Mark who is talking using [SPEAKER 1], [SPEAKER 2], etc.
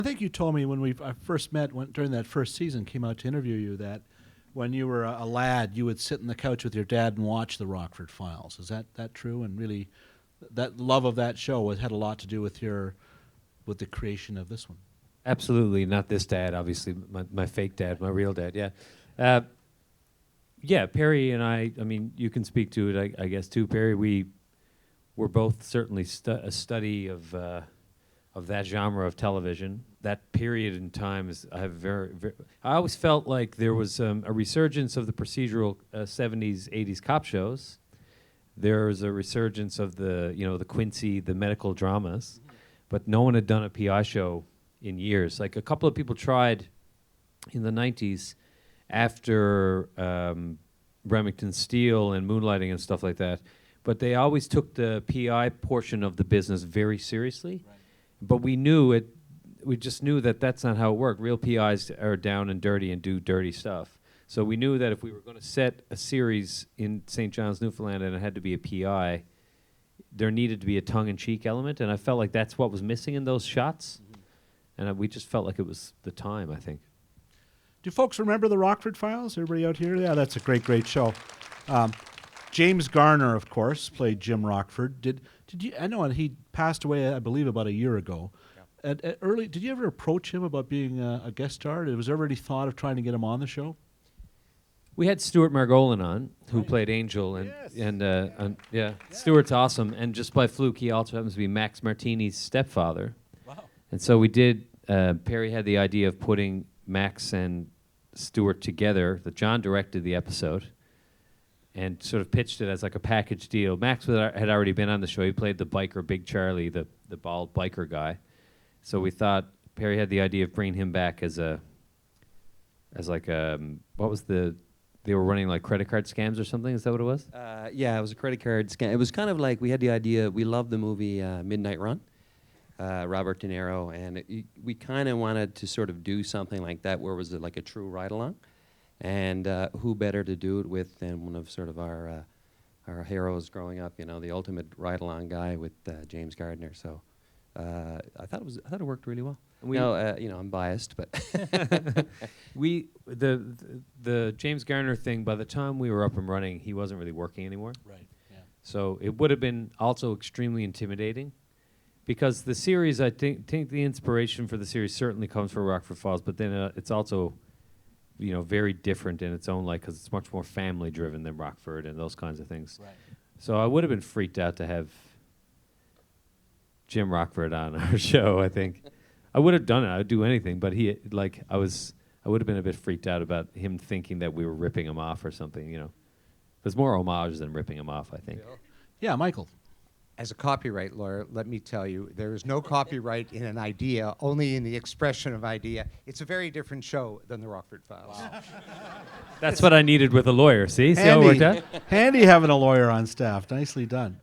[SPEAKER 1] I think you told me when I first met during that first season, came out to interview you, that when you were a lad, you would sit on the couch with your dad and watch the Rockford Files. Is that true? And really, that love of that show had a lot to do with the creation of this one.
[SPEAKER 2] Absolutely, not this dad, obviously, my fake dad, my real dad, yeah. Yeah, Perry and I mean, you can speak to it, I guess, too. Perry, we were both certainly a study of that genre of television. That period in time is, I always felt like there was a resurgence of the procedural 70s, 80s cop shows. There was a resurgence of the Quincy, the medical dramas, but no one had done a PI show in years. Like a couple of people tried in the 90s after Remington Steele and Moonlighting and stuff like that, but they always took the PI portion of the business very seriously. Right. But we just knew that that's not how it worked. Real PIs are down and dirty and do dirty stuff. So we knew that if we were going to set a series in St. John's, Newfoundland, and it had to be a PI, there needed to be a tongue-in-cheek element, and I felt like that's what was missing in those shots. Mm-hmm. And we just felt like it was the time, I think.
[SPEAKER 1] Do folks remember the Rockford Files? Everybody out here? Yeah, that's a great show. James Garner, of course, played Jim Rockford. Did you? I know he passed away, I believe, about a year ago. Yeah. Did you ever approach him about being a guest star? Was there already thought of trying to get him on the show?
[SPEAKER 2] We had Stuart Margolin on, who played Angel, Stuart's awesome. And just by fluke, he also happens to be Max Martini's stepfather. Wow! And so we did. Perry had the idea of putting Max and Stuart together. That John directed the episode, and sort of pitched it as like a package deal. Max had already been on the show. He played the biker, Big Charlie, the bald biker guy. So we thought Perry had the idea of bringing him back what was they were running like credit card scams or something? Is that what it was?
[SPEAKER 3] Yeah, it was a credit card scam. It was kind of like we had the idea, we loved the movie Midnight Run, Robert De Niro, and we kind of wanted to sort of do something like that where it was like a true ride-along. And who better to do it with than one of sort of our heroes growing up, the ultimate ride-along guy with James Gardner. So I thought it worked really well. I'm biased, but
[SPEAKER 2] the James Garner thing. By the time we were up and running, he wasn't really working anymore.
[SPEAKER 1] Right. Yeah.
[SPEAKER 2] So it would have been also extremely intimidating, because the series, I think the inspiration for the series certainly comes from Rockford Files, but then it's also very different in its own light, because it's much more family-driven than Rockford and those kinds of things. Right. So I would have been freaked out to have Jim Rockford on our show, I think. I would have done it. I would do anything, but I would have been a bit freaked out about him thinking that we were ripping him off or something, There's more homage than ripping him off, I think.
[SPEAKER 1] Yeah, Michael.
[SPEAKER 4] As a copyright lawyer, let me tell you, there is no copyright in an idea, only in the expression of idea. It's a very different show than the Rockford Files. Wow.
[SPEAKER 2] That's what I needed with a lawyer. See how it worked out?
[SPEAKER 1] Handy having a lawyer on staff. Nicely done.